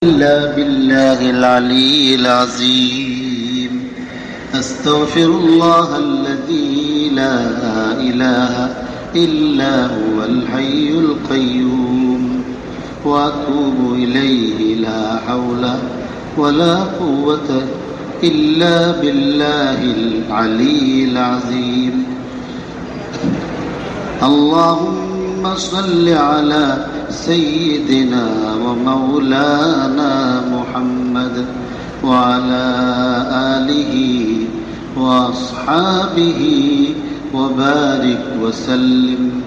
إلا بالله العلي العظيم أستغفر الله الذي لا إله إلا هو الحي القيوم وأتوب إليه لا حول ولا قوة إلا بالله العلي العظيم اللهم صل على سيدنا ومولانا محمد وعلى آله وأصحابه وبارك وسلم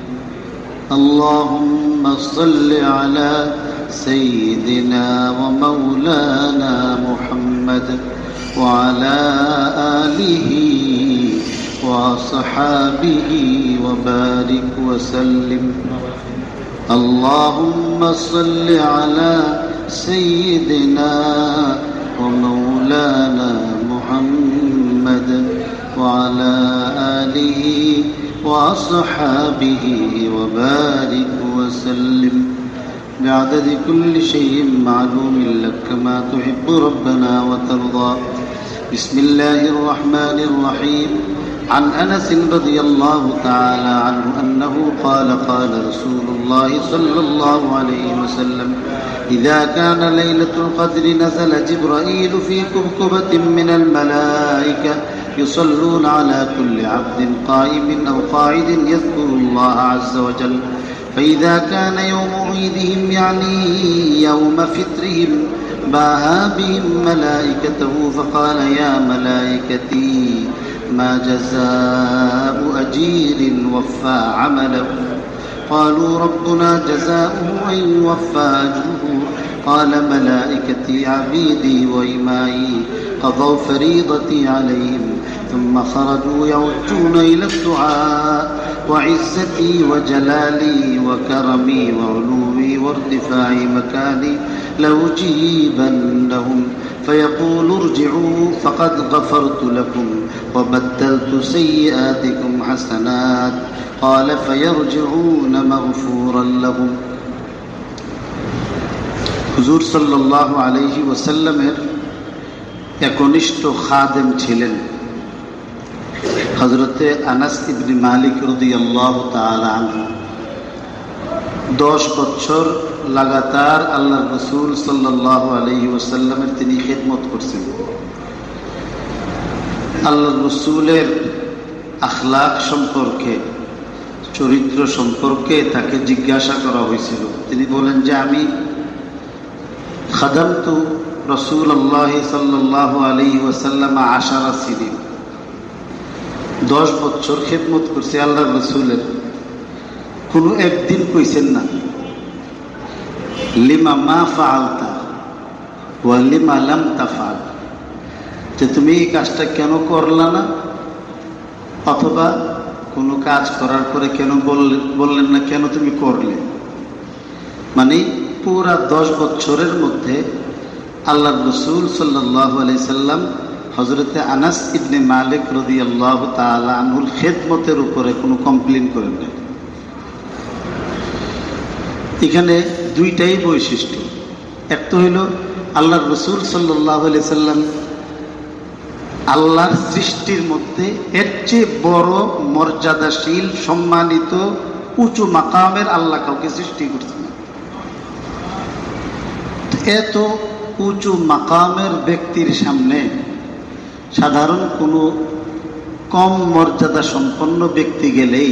اللهم صل على سيدنا ومولانا محمد وعلى آله وصحابه وبارك وسلم اللهم صل على سيدنا ومولانا محمد وعلى آله وصحابه وبارك وسلم بعدد كل شيء معلوم لك كما تحب ربنا وترضى بسم الله الرحمن الرحيم عن أنس رضي الله تعالى عنه أنه قال قال رسول الله صلى الله عليه وسلم إذا كان ليلة القدر نزل جبرائيل في كبكبة من الملائكة يصلون على كل عبد قائم أو قاعد يذكر الله عز وجل فإذا كان يوم عيدهم يعني يوم فطرهم باها بهم ملائكته فقال يا ملائكتي ما جزاء أجير وفى عمله قالوا ربنا جزاؤه أن يوفى أجره قال ملائكتي عبيدي وإمائي قضوا فريضتي عليهم ثم خرجوا يوجون إلى الدعاء وعزتي وجلالي وكرمي وعلوي وارتفاع مكاني لأجيبنهم فيقول ارجعوا فقد غفرت لكم وبدلت سيئاتكم حسنات قال فيرجعون مغفورا لهم হুজুর সাল্লাল্লাহু আলাইহি ওয়াসাল্লামের একনিষ্ঠ খাদেম ছিলেন হযরতে আনাস ইবনে মালিক রাদিয়াল্লাহু তাআলা আনহু 10 বছর লাগাতার আল্লাহর রাসূল সাল্লাল্লাহু আলাইহি ওয়াসাল্লামের তিনি খিদমত করছেন আল্লাহর রাসূলের আখলাক সম্পর্কে চরিত্র সম্পর্কে তাকে জিজ্ঞাসা করা হয়েছিল তিনি বলেন যে আমি খাদামতু রাসূলুল্লাহ সাল্লাল্লাহু আলাইহি ওয়াসাল্লাম 10 সিনিন 10 বছর খিদমত করছি আল্লাহর রাসূলের কোনো একদিন কইছেন না লিমা মা ফাআলতা ওয়া লিমা লাম তাফআল যে তুমি এই কাজটা কেন করলা না অথবা কোনো কাজ করার পরে কেন বললেন না কেন তুমি করলে মানে পুরা 10 বছরের মধ্যে আল্লাহর রাসূল সাল্লাল্লাহু আলাইহি সাল্লাম হযরতে আনাস ইবনে মালিক রাদিয়াল্লাহু তাআলা আনহুর খিদমতের উপরে কোনো কমপ্লেইন করেন না এখানে দুইটাই বৈশিষ্ট্য একটা হইল আল্লাহর রাসূল সাল্লাল্লাহু আলাইহি সাল্লাম আল্লাহর সৃষ্টির মধ্যে এর চেয়ে বড় মর্যাদাশীল সম্মানিত উঁচু মাকামের আল্লাহ কাউকে সৃষ্টি করছেন এত উঁচু মাকামের ব্যক্তির সামনে সাধারণ কোনো কম মর্যাদা সম্পন্ন ব্যক্তি গেলেই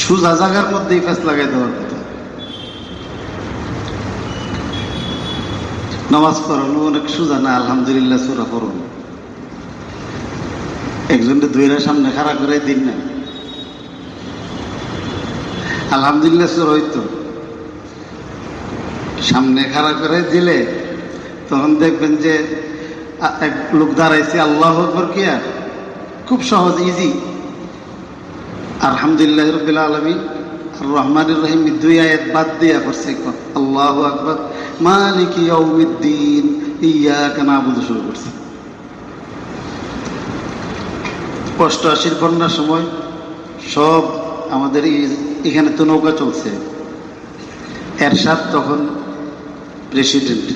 সোজা জায়গার মধ্যেই ফেস লাগাই দেওয়ার কথা নামাজ পড়ানো অনেক সোজা না আলহামদুলিল্লাহ সূরা পড়ানো একজনকে দুইরা সামনে খাড়া করে দিন না আলহামদুলিল্লাহ সূরা হইতো সামনে খাড়া করে দিলে তখন দেখবেন যে এক লোক দাঁড়াইছে আল্লাহু আকবার কি আর খুব সহজ ইজি আলহামদুলিল্লাহ রাব্বিল আলামিন আর রহমানির রহিম দুই আয়াত বাদ দিয়া করছে আল্লাহু আকবার মালিকি ইয়াউমিদ্দিন ইয়াকা নাবুদু শুরু করছে 88 বন্যার সময় সব আমাদের এখানে তো নৌকা চলছে এরশাদ তখন প্রেসিডেন্ট।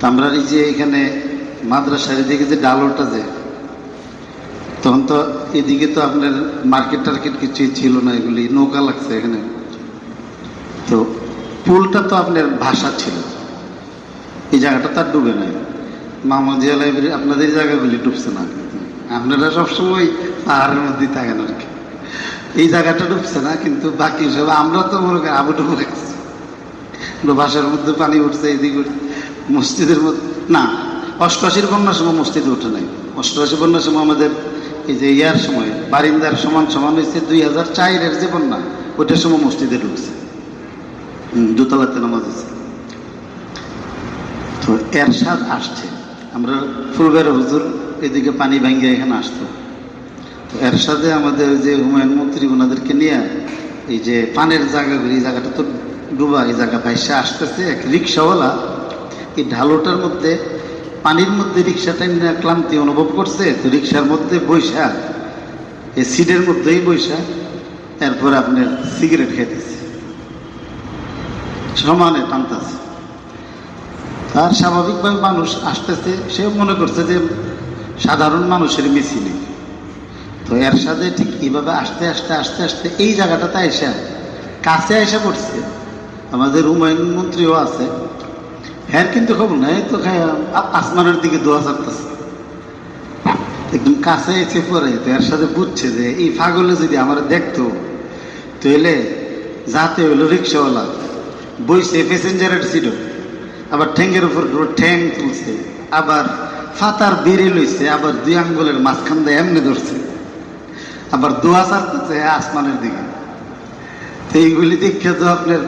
আমরা এই যে এখানে মাদ্রাসার এদিকে যে ডালোটা যে, তখন তো এদিকে তো আপনার মার্কেট টার্কেট কিছুই ছিল না, এগুলি নৌকা লাগছে এখানে। তো পুলটা তো আপনার ভাষা ছিল, এই জায়গাটা তার ডুবে নাই। মাহমুদিয়া লাইব্রেরি আপনাদের জায়গাগুলি ডুবছে না, আপনারা সবসময় পাহাড়ের মধ্যেই থাকেন আর কি। এই জায়গাটা ডুবছে না, কিন্তু বাকি সব আমরা তো মনে করি আবু ডুবু গেছে, বাসার মধ্যে পানি উঠছে, এদিকে মসজিদের মধ্যে না। 88 বন্যার সময় মসজিদে উঠে নাই। 88 বন্যার সময় আমাদের এই যে ইয়ার সময় বারিন্দার সমান সমান হয়েছে 2004-এর যে বন্যা, ওইটার সময় মসজিদে ঢুকছে, দোতলাতে নামাজ হয়েছে। তো এরশাদ আসছে, আমরা ফুলবের হুজুর এদিকে পানি ভাঙ্গিয়ে এখানে আসতো। তো এরশাদে আমাদের যে হুমায়ুন মন্ত্রী ওনাদেরকে নিয়ে এই যে পানের জায়গাগুলি, এই জায়গাটা তো ডুবা, এই জায়গা ভাইসা আসতেছে। এক রিক্সাওয়ালা এই ঢালোটার মধ্যে পানির মধ্যে রিক্সাটা নিয়ে ক্লান্তি অনুভব করছে, তো রিক্সার মধ্যে বৈশা এই সিটের মধ্যেই বৈশা এরপর আপনার সিগারেট খাইতেছে, সমানে টানতেছে। তার স্বাভাবিকভাবে মানুষ আসতেছে, সেও মনে করছে যে সাধারণ মানুষের মিছিলে। তো এর সাথে ঠিক এইভাবে আস্তে আস্তে আস্তে আস্তে এই জায়গাটাতে আইসা কাছে আইসা পড়ছে। আমাদের হুমায়ুন মন্ত্রীও আছে, হ্যাঁ কিন্তু খবর নাই তো আসমানের দিকে দোয়া চাপতেছে, একদম কাছে এসে পড়ে। তো এর সাথে বুঝছে যে এই পাগলে যদি আমার দেখতো, তাহলে যাতে হইলো রিক্সাওয়ালা বইছে প্যাসেঞ্জারের সিটও, আবার ঠ্যাঙ্গের উপর ঠ্যাং তুলছে, আবার ফাতার বেরিয়ে লইছে, আবার 2 আঙ্গুলের মাঝখান দিয়ে এমনি ধরছে, আবার দোয়া চাপতেছে আসমানের দিকে। তো এইগুলি দেখে তো আপনার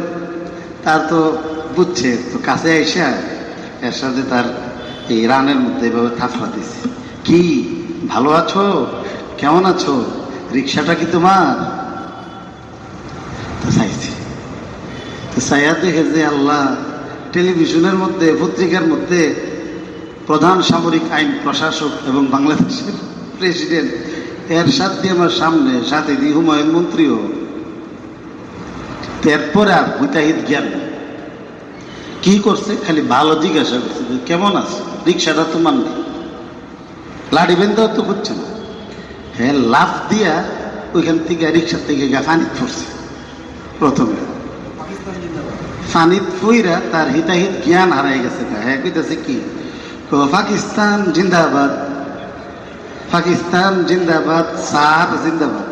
তার তো বুঝছে, তো কাছে আইসা এর সাথে তার এই রানের মধ্যে এভাবে থাপড়া দিছে, কি ভালো আছো, কেমন আছো, রিক্সাটা কি তোমার? তো চাইছে, তো চাইয়া দেখে যে আল্লাহ, টেলিভিশনের মধ্যে পত্রিকার মধ্যে প্রধান সামরিক আইন প্রশাসক এবং বাংলাদেশের প্রেসিডেন্ট এরশাদ দিয়ে আমার সামনে, সাথে দিয়ে হুমায়ুন মন্ত্রীও। এরপরে আর মুতাহিদ জ্ঞান কি করছে, খালি ভালো জিজ্ঞাসা করছে কেমন আছে, রিক্সাটা তোমার নেই, লাড়ি বেঁধেও তো করছে না। হ্যাঁ, লাফ দিয়া ওইখান থেকে রিক্সার থেকে ফানিত পড়ছে। প্রথমে ফানিত ফুইরা তার হিতাহিত জ্ঞান হারাই গেছে। হ্যাঁ কইতেছে কি, পাকিস্তান জিন্দাবাদ, পাকিস্তান জিন্দাবাদ, সার জিন্দাবাদ।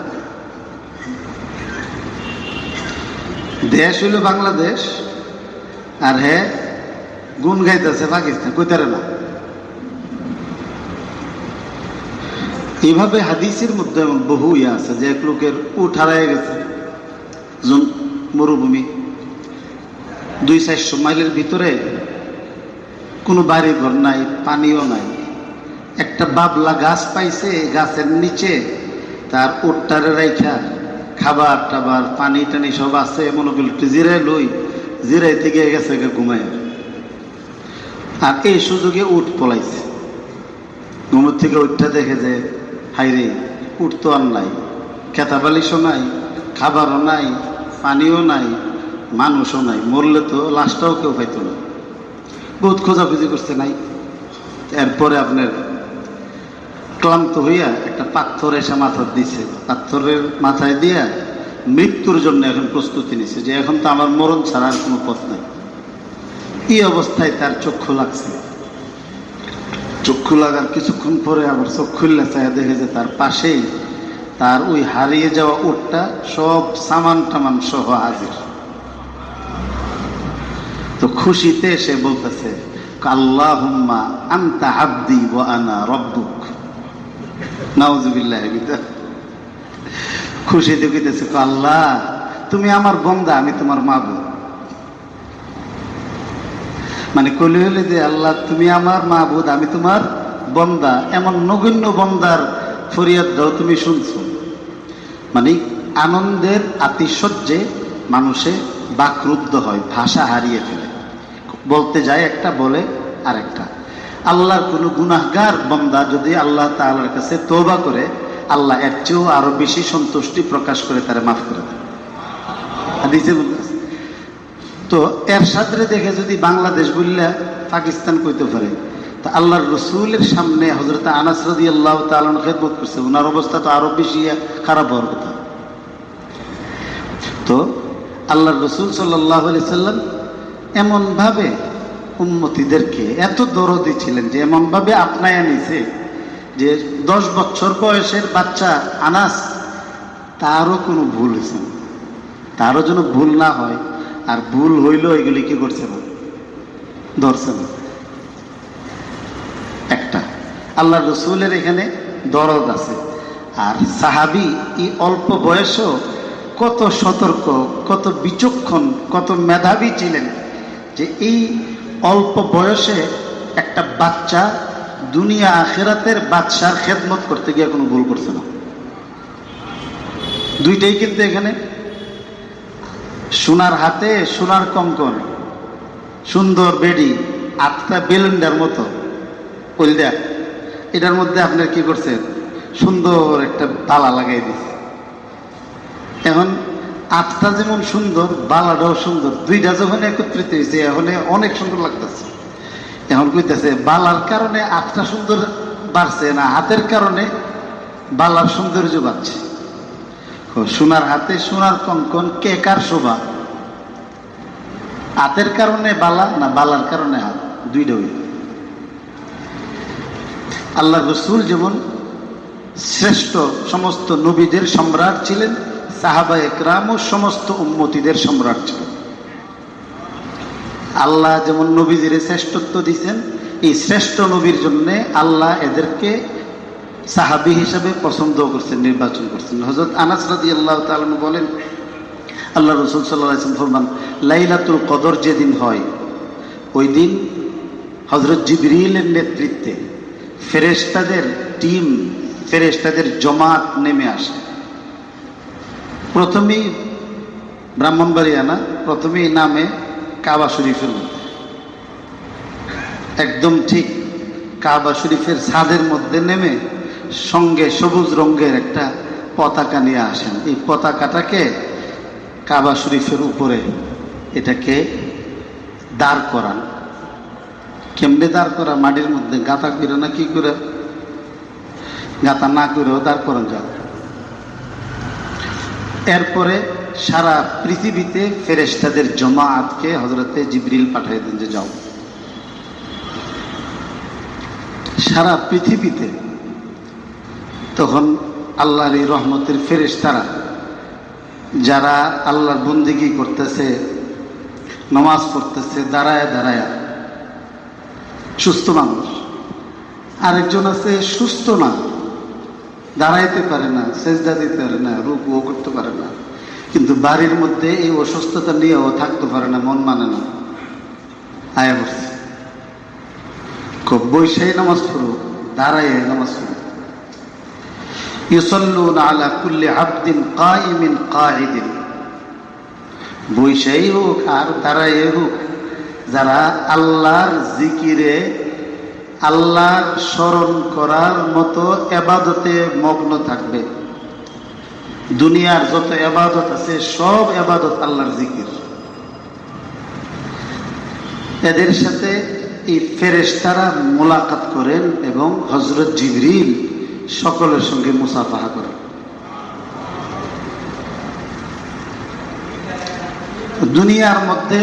দেশ হইল বাংলাদেশ, আর হ্যাঁ গুণ গাইতেছে পাকিস্তান, কইতারে না। এইভাবে হাদিসের মধ্যে এমন বহু ইয়ে আছে যে এক লোকের উঠ হারাই গেছে, মরুভূমি 200-400 মাইলের ভিতরে, কোনো বাড়ি ঘর নাই, পানিও নাই, একটা বাবলা গাছ পাইছে, গাছের নিচে তার উটটারে রাইখা খাবার টাবার পানি টানি সব আছে, মনে করল একটু জিরাই লই, জিরাই থেকে গেছে ঘুমায়। আর এই সুযোগে উঠ পলাইছে, ঘুমের থেকে উঠটা দেখে যে হাইরে উঠ তো আর নাই, খেতা বালিশও নাই, খাবারও নাই, পানিও নাই, মানুষও নাই, মরলে তো লাশটাও কেউ পাইত না। বহুত খোঁজাখুঁজি করছে, নাই। এরপরে আপনার ক্লান্ত হইয়া একটা পাথর এসে মাথার দিছে, পাথরের মাথায় দিয়া মৃত্যুর জন্য এখন প্রস্তুতি নিছে, যে এখন তো আমার মরণ ছাড়া আর কোনো পথ নাই। এই অবস্থায় তার চক্ষু লাগছে, চক্ষু লাগার কিছুক্ষণ পরে আবার চোখ খুললে চায় দেখে যে তার পাশেই তার ওই হারিয়ে যাওয়া উটটা সব সামান টামান সহ হাজির। তো খুশিতে সে বলতেছে, আল্লাহুম্মা আনতা আবদি ওয়া আনা রব্বুক, নাউযুবিল্লাহি মিন যালিক। খুশিতে কইতেছে, আল্লাহ তুমি আমার বান্দা, আমি তোমার মাবুদ। মানে কইলে হলে যে আল্লাহ তুমি আমার মাবুদ, আমি তোমার বান্দা, এমন নগণ্য বান্দার ফরিয়াদ দাও তুমি শুনছো। মানে আনন্দের আতিশয্যে মানুষে বাকরুদ্ধ হয়, ভাষা হারিয়ে ফেলে, বলতে যায় একটা বলে আরেকটা। আল্লাহর কোনো গুনাহগার বান্দা যদি আল্লাহ তাআলার কাছে তওবা করে, আল্লাহ এর চেয়েও আরো বেশি সন্তুষ্টি প্রকাশ করে তারা মাফ করে দেয়। হাদিসে বলতেছে তো এরশাদরে দেখে যদি বাংলাদেশ বললে পাকিস্তান কইতে পারে, তা আল্লাহর রসুলের সামনে হযরত আনাস রাদিয়াল্লাহু তাআলা খেদমত করছে, ওনার অবস্থা তো আরো বেশি খারাপ হওয়ার কথা। তো আল্লাহর রসুল সাল্লাল্লাহু আলাইহি সাল্লাম এমনভাবে উম্মতীদেরকে এত দরদি ছিলেন যে এমনভাবে আপনায় নিছে যে 10 বছর বয়সের বাচ্চা আনাস, তারও কোনো ভুল হয়েছে না, তারও যেন ভুল না হয়, আর ভুল হইলেও এগুলি কি করছে না, ধরছে না। একটা আল্লাহ রসুলের এখানে দরদ আছে। আর সাহাবি এই অল্প বয়সেও কত সতর্ক, কত বিচক্ষণ, কত মেধাবী ছিলেন যে এই অল্প বয়সে একটা বাচ্চা দুনিয়া আখিরাতের বাদশার খেদমত করতে গিয়ে কোনো ভুল করছে না। দুইটাই কিন্তু এখানে সোনার হাতে সোনার কঙ্কন, সুন্দর বেডি, আটটা বেলুন্ডার মতো কইলদা, এটার মধ্যে আপনার কি করছেন, সুন্দর একটা বালা লাগাই দিচ্ছে। এখন আটটা যেমন সুন্দর, বালাটাও সুন্দর, দুইটা যখন একত্রিত হয়েছে এখন অনেক সুন্দর লাগতেছে। এখন কইতেছে বালার কারণে আটটা সুন্দর বাড়ছে না, হাতের কারণে বালার সৌন্দর্য বাড়ছে। সোনার হাতে সোনার কঙ্কন কে কার শোভা, হাতের কারণে বালা না বালার কারণে হাত, দুইটাই। আল্লাহ রসুল যেমন শ্রেষ্ঠ সমস্ত নবীদের সম্রাট ছিলেন, সাহাবা একরামও সমস্ত উম্মতীদের সম্রাট ছিলেন। আল্লাহ যেমন নবীদের শ্রেষ্ঠত্ব দিয়েছেন, এই শ্রেষ্ঠ নবীর জন্য আল্লাহ এদেরকে সাহাবী হিসাবে পছন্দ করছেন, নির্বাচন করছেন। হযরত আনাস রাদিয়াল্লাহু তাআলা বলেন, আল্লাহ রাসূল সাল্লাল্লাহু আলাইহি ওয়াসাল্লাম ফরমান, লাইলাতুল কদর যেদিন হয় ওই দিন হযরত জিবরিলের নেতৃত্বে ফেরেশতাদের টিম, ফেরেশতাদের জমাত নেমে আসে। প্রথমেই ব্রাহ্মণবাড়িয়া না, প্রথমেই নামে কাবা শরীফের মধ্যে, একদম ঠিক কাবা শরীফের ছাদের মধ্যে নেমে সঙ্গে সবুজ রঙের একটা পতাকা নিয়ে আসেন। এই পতাকাটাকে কাবা শরীফের উপরে এটাকে দাঁড় করান। কেমনে দাঁড় করা, মাটির মধ্যে গাঁথা করে না কি করে, গাঁথা না করেও দাঁড় করান যাবে। এরপরে সারা পৃথিবীতে ফেরেশতাদের জমাআতকে হযরতে জিবরিল পাঠিয়ে দেন যে যাও, সারা পৃথিবীতে। তখন আল্লাহর এই রহমতের ফেরেশতারা যারা আল্লাহর বন্দেগী করতেছে, নামাজ পড়তেছে দাঁড়ায় দাঁড়ায়, সুস্থ মানুষ, আরেকজন আছে সুস্থ না, দাঁড়াইতে পারে না, সেজদা দিতে পারে না, রুকুও করতে পারে না, কিন্তু বাড়ির মধ্যে এই অসুস্থতা নিয়েও থাকতে পারে না, মন মানে না, আয়া বসছে। খুব বৈশাই নামাজ পড়ো, দাঁড়াই নামাজ পড়ো। ইউসাল্লুনা আলা কুল্লি আবদিন কাইমিন কাঈদিন, বৈশাই হোক আর দাঁড়াই হোক, যারা আল্লাহর জিকিরে, আল্লাহর স্মরণ করার মতো এবাদতে মগ্ন থাকবে। দুনিয়ার যত এবাদত আছে সব এবাদত আল্লাহর জিকির। এদের সাথে এই ফেরেশতারা মোলাকাত করেন এবং হযরত জিবরিল সকলের সঙ্গে মুসাফাহা করেন। দুনিয়ার মধ্যে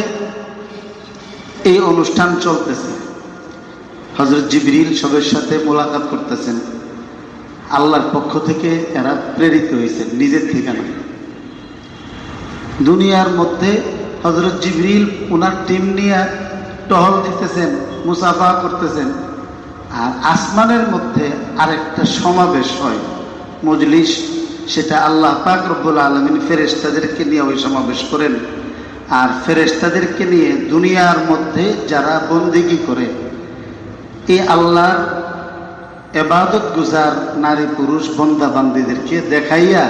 এই অনুষ্ঠান চলতেছে, হযরত জিবরিল সবের সাথে মোলাকাত করতেছেন, আল্লাহর পক্ষ থেকে এরা প্রেরিত হয়েছেন, নিজের থেকে না। দুনিয়ার মধ্যে হযরত জিবরিল ওনার টিম নিয়ে টহল দিতেছেন, মুসাফাহা করতেছেন, আর আসমানের মধ্যে আরেকটা সমাবেশ হয়, মজলিস, সেটা আল্লাহ পাক রব্বুল আলামিন ফেরেশতাদেরকে নিয়ে ওই সমাবেশ করেন। আর ফেরেশতাদেরকে নিয়ে দুনিয়ার মধ্যে যারা বন্দেগী করে, এই আল্লাহর ইবাদত গুজার নারী পুরুষ বান্দা বান্দীদেরকে দেখাইয়া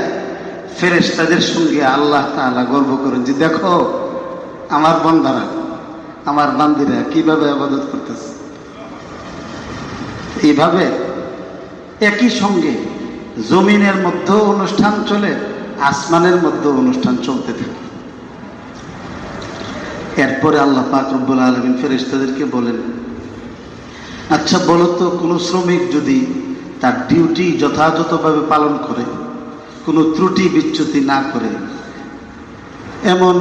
ফেরেশতাদের সঙ্গে আল্লাহ তাআলা গর্ব করেন যে দেখো আমার বান্দারা, আমার বান্দীরা কিভাবে ইবাদত করতেছে। এইভাবে একই সঙ্গে জমিনের মধ্যেও অনুষ্ঠান চলে, আসমানের মধ্যেও অনুষ্ঠান চলতে থাকে। এরপরে আল্লাহ পাক রব্বুল আলামিন ফেরেশতাদেরকে বলেন, আচ্ছা বলো তো, কোনো শ্রমিক যদি তার ডিউটি যথাযথভাবে পালন করে, কোনো ত্রুটি বিচ্যুতি না করে, এমন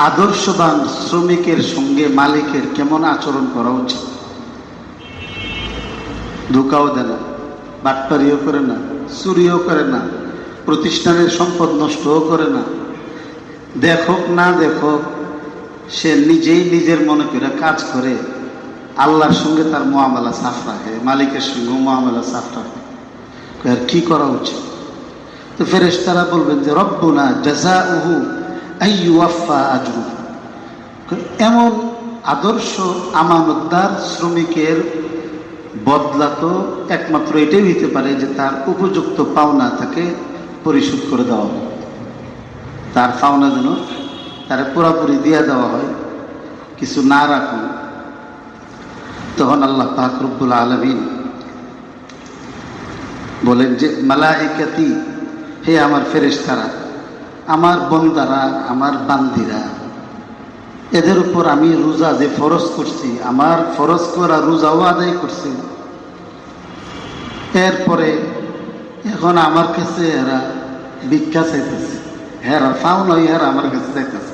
আদর্শবান শ্রমিকের সঙ্গে মালিকের কেমন আচরণ করা উচিত? ধোঁকাও দেয় না, বাটপারিও করে না, চুরিও করে না, প্রতিষ্ঠানের সম্পদ নষ্টও করে না, দেখুক না দেখুক সে নিজেই নিজের মনে করে কাজ করে, আল্লাহর সঙ্গে তার মুআমালা সাফ রাখে, মালিকের সঙ্গে মুআমালা সাফ রাখে, আর কি করা উচিত? তো ফেরেশতারা বলবেন যে রব্বুনা জাযাউহু আইয়ুওয়াফা আজরুহু। এমন আদর্শ আমানতদার শ্রমিকের বদলা তো একমাত্র এটাই হইতে পারে যে তার উপযুক্ত পাওনা তাকে পরিশোধ করে দেওয়া হয়, তার পাওনা যেন তারা পুরাপুরি দিয়ে দেওয়া হয়, কিছু না রাখুন। তখন আল্লাহ পাক রব্বুল আলামিন বলেন যে মালাইকাতি, হে আমার ফেরেশতারা, আমার বন্দারা, আমার বান্দিরা, এদের উপর আমি রোজা যে ফরজ করছি, আমার ফরজ করা রোজাও আদায় করছি, এরপরে এখন আমার কাছে এরা ভিক্ষা চাইতেছে, হেরা পাও নয়, হেরা আমার কাছে চাইতেছে।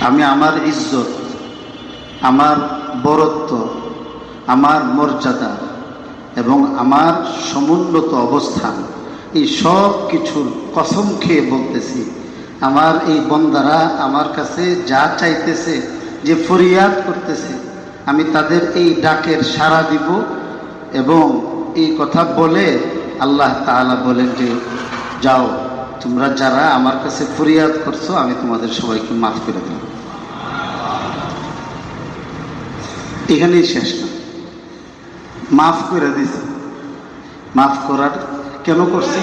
আমি আমার ইজ্জত, আমার বরত্ব, আমার মর্যাদা এবং আমার সমুন্নত অবস্থান, এই সব কিছুর কসম খেয়ে বলতেছি, আমার এই বন্দারা আমার কাছে যা চাইতেছে, যে ফরিয়াদ করতেছে, আমি তাদের এই ডাকের সাড়া দিব। এবং এই কথা বলে আল্লাহ তাআলা বলেন যে যাও, তোমরা যারা আমার কাছে ফরিয়াদ করছো, আমি তোমাদের সবাইকে মাফ করে দিলাম। এখানেই শেষ না, মাফ করে দিছে। মাফ করার কেন করছে?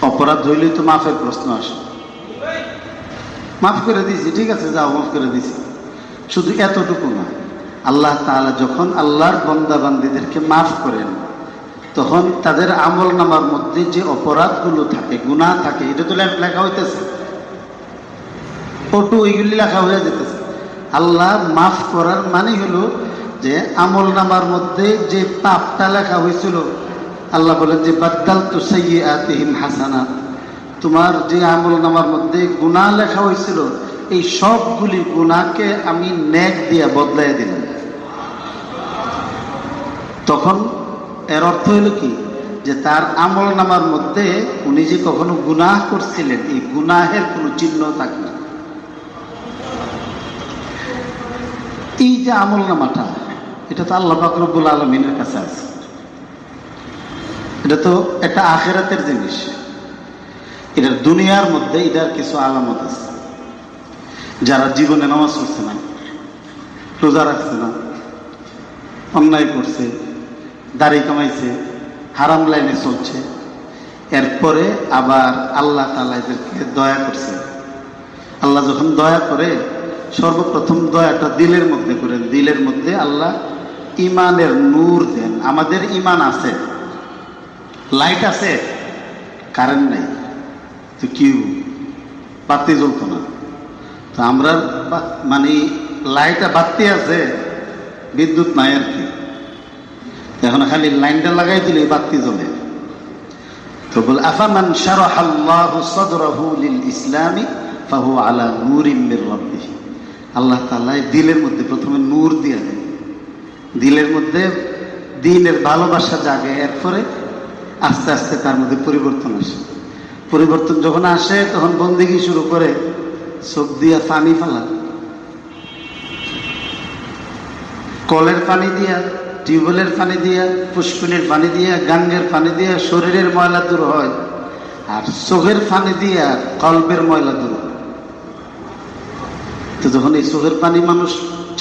অপরাধ হইলেই তো মাফের প্রশ্ন আসে। মাফ করে দিয়েছি, ঠিক আছে, যাও, মাফ করে দিয়েছি। শুধু এতটুকু না, আল্লাহ তাআলা যখন আল্লাহর বান্দা বান্দীদেরকে মাফ করেন, তখন তাদের আমল নামার মধ্যে যে অপরাধগুলো থাকে, গুনাহ থাকে, এটা তো লেখা হইতেছে, ফটো ওইগুলি লেখা হয়ে যেতেছে। আল্লাহ মাফ করার মানে হলো যে আমল নামার মধ্যে যে পাপটা লেখা হয়েছিল, আল্লাহ বলেন যে বাদদালতু সাইয়্যাতিহিম হাসানাত, তোমার যে আমল নামার মধ্যে গুনাহ লেখা হয়েছিল, এই সবগুলি গুনাহকে আমি নেক দিয়ে বদলাই দিলাম। তখন এর অর্থ হলো কি, যে তার আমল নামার মধ্যে উনি যে কখনো গুনাহ করছিলেন, এই গুনাহের কোনো চিহ্ন থাকে না। এই যে আমল নামাটা, এটা তো আল্লাহ পাক রব্বুল আলামিনের কাছে আছে, এটা তো একটা আখিরাতের জিনিস। এটার দুনিয়ার মধ্যে এটার কিছু আলামত আছে। যারা জীবনে নামাজ পড়ছে না, রোজা রাখছে না, অন্যায় করছে, দাড়ি কামাইছে, হারাম লাইনে চলছে, এরপরে আবার আল্লাহ তাআলা এদেরকে দয়া করছে। আল্লাহ যখন দয়া করে, সর্বপ্রথম দয়াটা দিলের মধ্যে করেন। দিলের মধ্যে আল্লাহ ইমানের নূর দেন। আমাদের ইমান আছে, লাইট আছে, কারেন্ট নেই, তো কি বাতি জ্বলতো না। তো আমরা মানে লাইটটা বাতি আছে, বিদ্যুৎ নাই আর কি। এখন খালি লাইনটা লাগাই দিলে বাতি জ্বলে। তো বল আফামান শারাহাল্লাহু সাদরাহু লিল ইসলামি ফাহুয়া আলা নূরিম মির রাব্বিহ। আল্লাহ তাআলা দিলের মধ্যে প্রথমে নূর দিয়ে দেন, দিলের মধ্যে দ্বীনের ভালোবাসা জাগে, এরপরে আস্তে আস্তে তার মধ্যে পরিবর্তন আসে। পরিবর্তন যখন আসে, তখন বন্দেগী শুরু করে, চোখ দিয়া পানি ফেলা, কলের পানি দিয়া, টিউবওয়েলের পানি দিয়া, পুষ্করিণীর পানি দিয়া, গাঙ্গের পানি দিয়া শরীরের ময়লা দূর হয়, আর চোখের পানি দিয়া কলবের ময়লা দূর হয়। তো যখন এই চোখের পানি মানুষ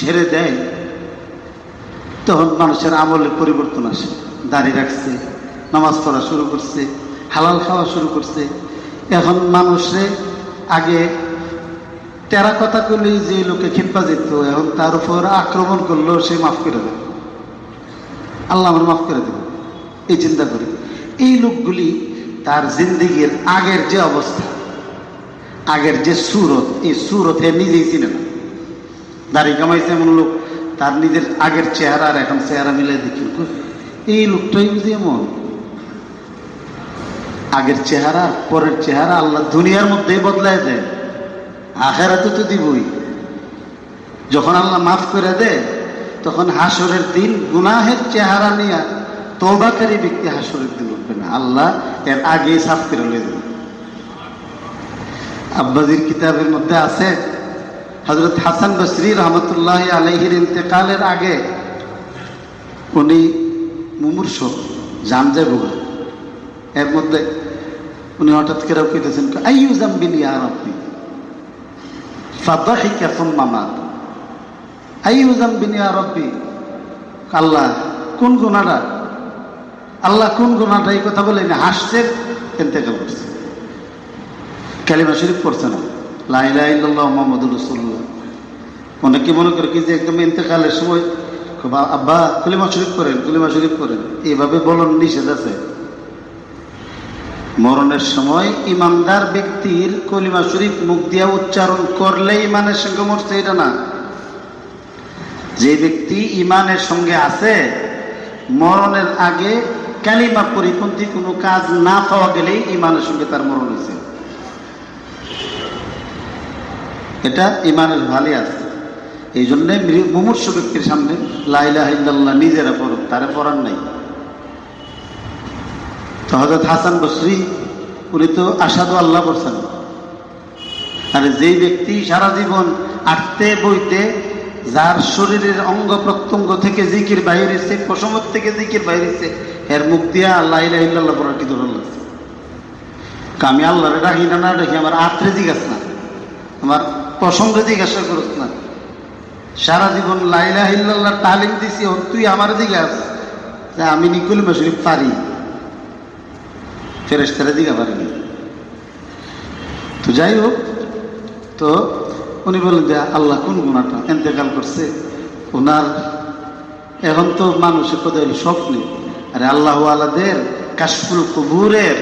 ছেড়ে দেয়, তখন মানুষের আমলের পরিবর্তন আসে। দাড়ি রাখছে, নামাজ পড়া শুরু করছে, হালাল খাওয়া শুরু করছে। এখন মানুষে আগে টেরা কথা করলেই যে লোকে খেপা যেত, এখন তার উপর আক্রমণ করলো, সে মাফ করে দেবে, আল্লাহ আমার মাফ করে দেবে, এই চিন্তা করি। এই লোকগুলি তার জিন্দেগির আগের যে অবস্থা, আগের যে সুরত, এই সুরত এ নিজেই চিনে না। দাড়ি কামাইছে এমন লোক তার নিজের আগের চেহারা আর এখন চেহারা মিলাই দেখি এই লোকটাই বুঝি এমন। আগের চেহারা পরের চেহারা আল্লাহ দুনিয়ার মধ্যেই বদলায় দেয়, আখেরাতে তো দিবই। যখন আল্লাহ মাফ করে দেয় তখন হাসরের দিন গুনাহের চেহারা নিয়ে তওবাকারী ব্যক্তি হাসরের দিন উঠবে না, আল্লাহ এর আগেই সাফ করে লয়ে দেবে। আব্বাজির কিতাবের মধ্যে আছে হযরত হাসান বসরি রহমতুল্লাহ আলাইহির ইন্তেকালের আগে উনি মুমূর্ষু, জান যাবে, এর মধ্যে উনি হঠাৎ করে কইতেছেন আইয়ু যামবিন ইয়া রাব্বি ফাদাহিকা সুম্মা মাত। আইয়ু যামবিন ইয়া রাব্বি, আল্লাহ কোন গুনাহটা, আল্লাহ কোন গুনাহটা, এই কথা বলে হাসছে, ইন্তেকাল করছে। কালিমা শরীফ পড়ছে না, লা ইলাহা ইল্লাল্লাহ মুহাম্মাদুর রাসূলুল্লাহ। অনেকে মনে করে কি যে একদম ইন্তেকালের সময় আব্বা কালিমা শরীফ করেন, কালিমা শরীফ করেন, এইভাবে বলন নিষেধ আছে। মরণের সময় ইমানদার ব্যক্তির কলিমা শরীফ মুখ দিয়া উচ্চারণ করলে ইমানের সঙ্গে মরছে এটা না। যে ব্যক্তি ইমানের সঙ্গে আছে, মরণের আগে কালিমা পরিপন্থী কোনো কাজ না পাওয়া গেলেই ইমানের সঙ্গে তার মরণ হয়েছে, এটা ইমানের ভালো আছে। এই জন্যে মুমূর্ষু ব্যক্তির সামনে লা ইলাহা ইল্লাল্লাহ নিজেরা পড়ো, তারা পড়ার নাই। তো হযরত হাসান বসরি উনি তো আশহাদু আল্লাহ বলছেন। আর যেই ব্যক্তি সারা জীবন আটতে বইতে, যার শরীরের অঙ্গ প্রত্যঙ্গ থেকে জিকির বাহির হয়েছে, পশমত থেকে জিকির বাহির হয়েছে, এর মুখ দিয়া লা ইলাহা ইল্লাল্লাহ পড়ার কি দরকার লাগছে? আমি আল্লাহরে ডাকি না না ডাকি, আমার আত্রে জিজ্ঞাস না, আমার প্রসঙ্গে জিজ্ঞাসা করছ না। সারা জীবন লা ইলাহা ইল্লাল্লাহ তালিম দিছি, তুই আমার জিজ্ঞাস যে আমি কলিমা শরীফ পারি, ফেরেশতারা জিজ্ঞা পারেনি। তো যাই হোক, তো উনি বললেন যে আল্লাহ কোন গুনাহটা, ইন্তেকাল করছে ওনার। এখন তো মানুষের কথা হলো স্বপ্নে, আরে আল্লাহ আলাদের কাশফুল কুবুরের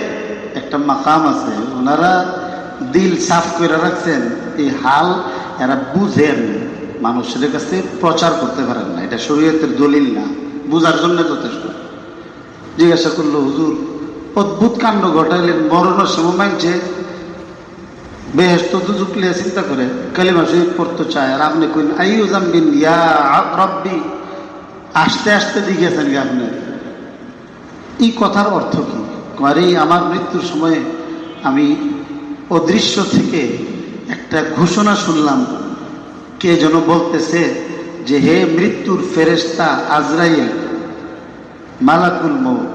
একটা মাকাম আছে, ওনারা দিল সাফ করে রাখছেন, এই হাল এরা বুঝেন, মানুষের কাছে প্রচার করতে পারেন না, এটা শরীয়তের দলিল না, বুঝার জন্য যথেষ্ট। জিজ্ঞাসা করলো হুজুর অদ্ভুত কাণ্ড ঘটাইলেন, মরণের সময় মানছে বেহেশত দুজক লিয়ে চিন্তা করে কালিমা শরীফ পড়তে চায়, আর আপনি কইন আইয়ু যামবিন ইয়া রাব্বি, আস্তে আস্তে দিয়েছেন কি আপনি? এই কথার অর্থ কি? আরে আমার মৃত্যুর সময়ে আমি অদৃশ্য থেকে একটা ঘোষণা শুনলাম, কে যেন বলতেছে যে হে মৃত্যুর ফেরেশতা আজরাইল, মালাকুল মউত,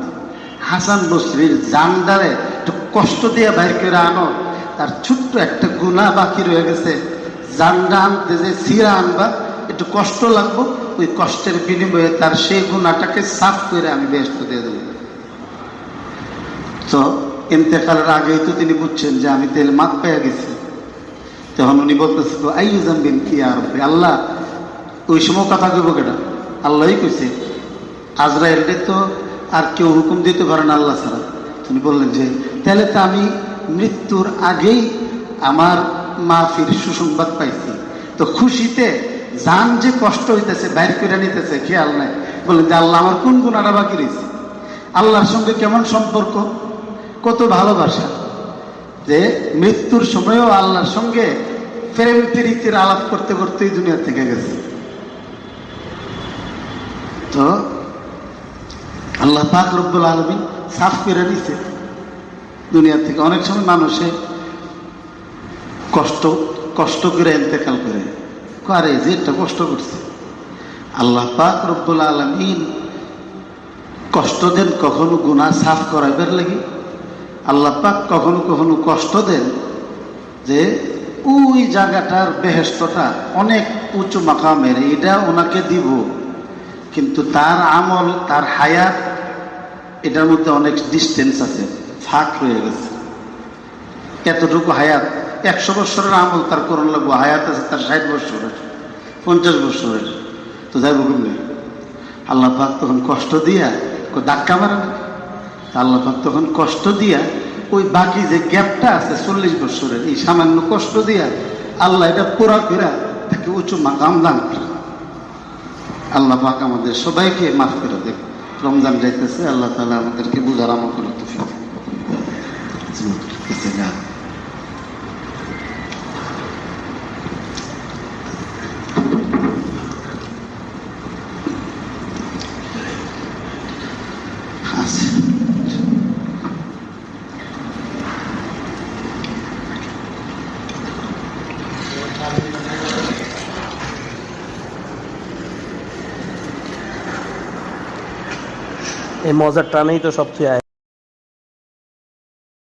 হাসান বসরির জানদারে একটু কষ্ট দিয়ে বাইর করে আনো, তার ছোট্ট একটা গুনাহ বাকি রয়ে গেছে, জানডা আনতে যে সিরা আনবা একটু কষ্ট লাগবো, ওই কষ্টের বিনিময়ে তার সেই গুনাহটাকে সাফ করে আমি বেহেশত দিয়ে দেবো। তো ইন্তেকালের আগেই তো তিনি বুঝছেন যে আমি তেল মাপ পেয়ে গেছি। তখন উনি বলতেছে আইয়ু যামবিন ইয়া রাব্বি, আল্লাহ ওই সময় কথা কইব কেটা? আল্লাহই কইছে, আজরাইলকে তো আর কেউ হুকুম দিতে পারে না আল্লাহ ছাড়া। তিনি বললেন যে তাহলে তো আমি মৃত্যুর আগেই আমার মাফির সুসংবাদ পাইছি, তো খুশিতে জান যে কষ্ট হইতেছে বাইর করে নিতেছে খেয়াল নাই। বললেন যে আল্লাহ আমার কোন গুনাহটা বাকি রয়েছে, আল্লাহর সঙ্গে কেমন সম্পর্ক, কত ভালোবাসা, যে মৃত্যুর সময়ও আল্লাহর সঙ্গে প্রেম প্রীতির আলাপ করতে করতেই দুনিয়া থেকে গেছে। তো আল্লাহ পাক রব্বুল আলামিন সাফ করে নিছে দুনিয়া থেকে। অনেক সময় মানুষে কষ্ট করে ইন্তেকাল করে, আরে যে একটা কষ্ট করছে, আল্লাহ পাক রব্বুল আলামিন কষ্ট দেন কখনো গুনাহ সাফ করাইবার লাগি। আল্লাহ পাক কখনো কখনো কষ্ট দেন যে ওই জায়গাটার বেহেশতটা অনেক উঁচু মাকামের, এটা ওনাকে দিব, কিন্তু তার আমল, তার হায়াত, এটার মধ্যে অনেক ডিস্টেন্স আছে, ফাঁক রয়ে গেছে। এতটুকু হায়াত, 100 বছরের আমল তার করণ লাগবো, হায়াত আছে তার 60 বছরের, 50 বছরের, তো যাইব কেমনি? আল্লাহ পাক তখন কষ্ট দিয়া ধাক্কা মারে না, আল্লাহ পাক তখন কষ্ট দিয়া ওই বাকি যে গ্যাপটা আছে 40 বছরের, এই সামান্য কষ্ট দিয়া আল্লাহ এটা পুরা করে তাকে উঁচু মাকাম দান করে। আল্লাহ পাক আমাদের সবাইকে মাফ করে দেখ। রমজান যাইতেছে, আল্লাহ তাআলা আমাদেরকে বুঝার আমল করার তৌফিক দেন। এই মজার টানেই তো সব থেকে